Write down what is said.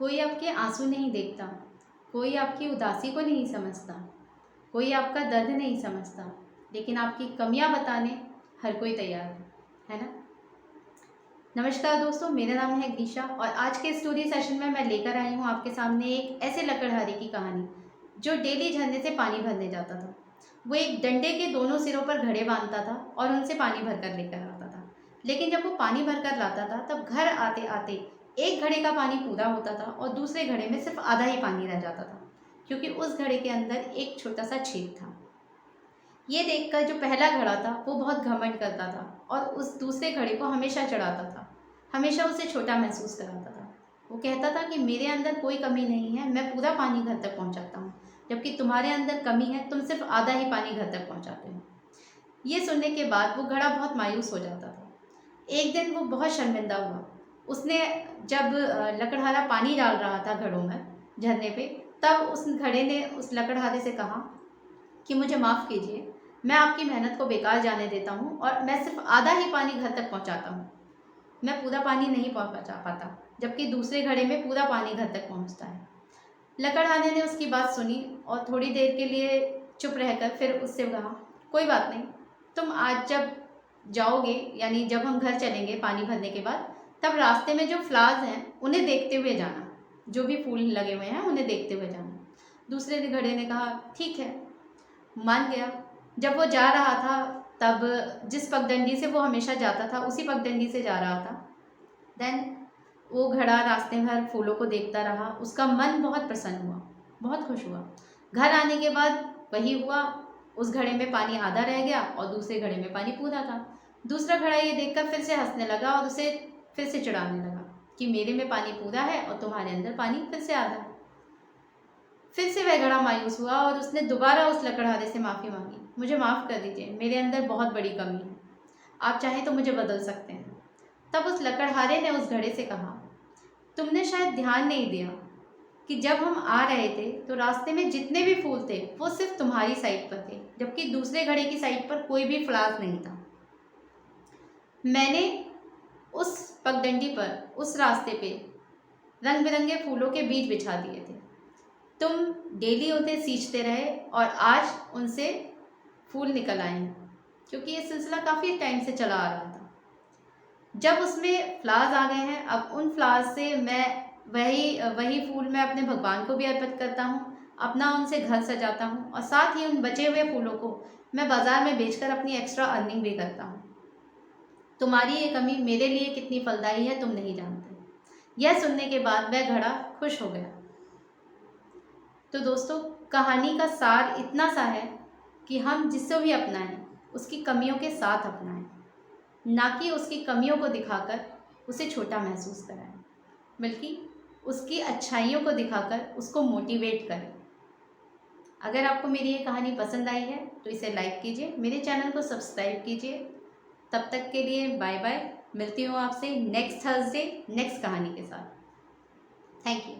कोई आपके आंसू नहीं देखता, कोई आपकी उदासी को नहीं समझता, कोई आपका दर्द नहीं समझता, लेकिन आपकी कमियां बताने हर कोई तैयार है ना। नमस्कार दोस्तों, मेरा नाम है गीशा और आज के स्टोरी सेशन में मैं लेकर आई हूँ आपके सामने एक ऐसे लकड़हारे की कहानी जो डेली झरने से पानी भरने जाता था। वो एक डंडे के दोनों सिरों पर घड़े बांधता था और उनसे पानी भरकर लेकर आता था। लेकिन जब वो पानी भरकर लाता था तब घर आते आते एक घड़े का पानी पूरा होता था और दूसरे घड़े में सिर्फ आधा ही पानी रह जाता था, क्योंकि उस घड़े के अंदर एक छोटा सा छेद था। ये देखकर जो पहला घड़ा था वो बहुत घमंड करता था और उस दूसरे घड़े को हमेशा चढ़ाता था, हमेशा उसे छोटा महसूस कराता था। वो कहता था कि मेरे अंदर कोई कमी नहीं है, मैं पूरा पानी घर तक पहुंचाता हूँ, जबकि तुम्हारे अंदर कमी है, तुम सिर्फ आधा ही पानी घर तक पहुंचाते हो। ये सुनने के बाद वो घड़ा बहुत मायूस हो जाता था। एक दिन वो बहुत शर्मिंदा हुआ। उसने जब लकड़हारा पानी डाल रहा था घड़ों में झरने पे, तब उस घड़े ने उस लकड़हारे से कहा कि मुझे माफ़ कीजिए, मैं आपकी मेहनत को बेकार जाने देता हूँ और मैं सिर्फ आधा ही पानी घर तक पहुँचाता हूँ, मैं पूरा पानी नहीं पहुँचा पाता, जबकि दूसरे घड़े में पूरा पानी घर तक पहुँचता है। लकड़हारे ने उसकी बात सुनी और थोड़ी देर के लिए चुप रहकर फिर उससे कहा, कोई बात नहीं, तुम आज जब जाओगे, यानी जब हम घर चलेंगे पानी भरने के बाद, तब रास्ते में जो फ्लावर्स हैं उन्हें देखते हुए जाना, जो भी फूल लगे हुए हैं उन्हें देखते हुए जाना। दूसरे घड़े ने कहा ठीक है, मान गया। जब वो जा रहा था तब जिस पगडंडी से वो हमेशा जाता था उसी पगडंडी से जा रहा था। देन वो घड़ा रास्ते भर फूलों को देखता रहा, उसका मन बहुत प्रसन्न हुआ, बहुत खुश हुआ। घर आने के बाद वही हुआ, उस घड़े में पानी आधा रह गया और दूसरे घड़े में पानी पूरा था। दूसरा घड़ा ये देखकर फिर से हंसने लगा और उसे फिर से चिढ़ाने लगा कि मेरे में पानी पूरा है और तुम्हारे अंदर पानी फिर से आधा है। फिर से वह घड़ा मायूस हुआ और उसने दोबारा उस लकड़हारे से माफ़ी मांगी, मुझे माफ़ कर दीजिए, मेरे अंदर बहुत बड़ी कमी है, आप चाहें तो मुझे बदल सकते हैं। तब उस लकड़हारे ने उस घड़े से कहा, तुमने शायद ध्यान नहीं दिया कि जब हम आ रहे थे तो रास्ते में जितने भी फूल थे वो सिर्फ तुम्हारी साइड पर थे, जबकि दूसरे घड़े की साइड पर कोई भी फ्लावर नहीं था। मैंने उस पगडंडी पर, उस रास्ते पे रंग बिरंगे फूलों के बीज बिछा दिए थे, तुम डेली उन्हें सींचते रहे और आज उनसे फूल निकल आए हैं, क्योंकि ये सिलसिला काफ़ी टाइम से चला आ रहा था। जब उसमें फ्लावर्स आ गए हैं, अब उन फ्लावर्स से मैं वही फूल मैं अपने भगवान को भी अर्पित करता हूँ, अपना उनसे घर सजाता हूँ और साथ ही उन बचे हुए फूलों को मैं बाज़ार में बेचकर अपनी एक्स्ट्रा अर्निंग भी करता हूँ। तुम्हारी ये कमी मेरे लिए कितनी फलदायी है तुम नहीं जानते। यह सुनने के बाद वह घड़ा खुश हो गया। तो दोस्तों, कहानी का सार इतना सा है कि हम जिसको भी अपनाएं उसकी कमियों के साथ अपनाएं, ना कि उसकी कमियों को दिखाकर उसे छोटा महसूस कराएं, बल्कि उसकी अच्छाइयों को दिखाकर उसको मोटिवेट करें। अगर आपको मेरी ये कहानी पसंद आई है तो इसे लाइक कीजिए, मेरे चैनल को सब्सक्राइब कीजिए। तब तक के लिए बाय बाय, मिलती हूँ आपसे नेक्स्ट थर्सडे नेक्स्ट कहानी के साथ। Thank you.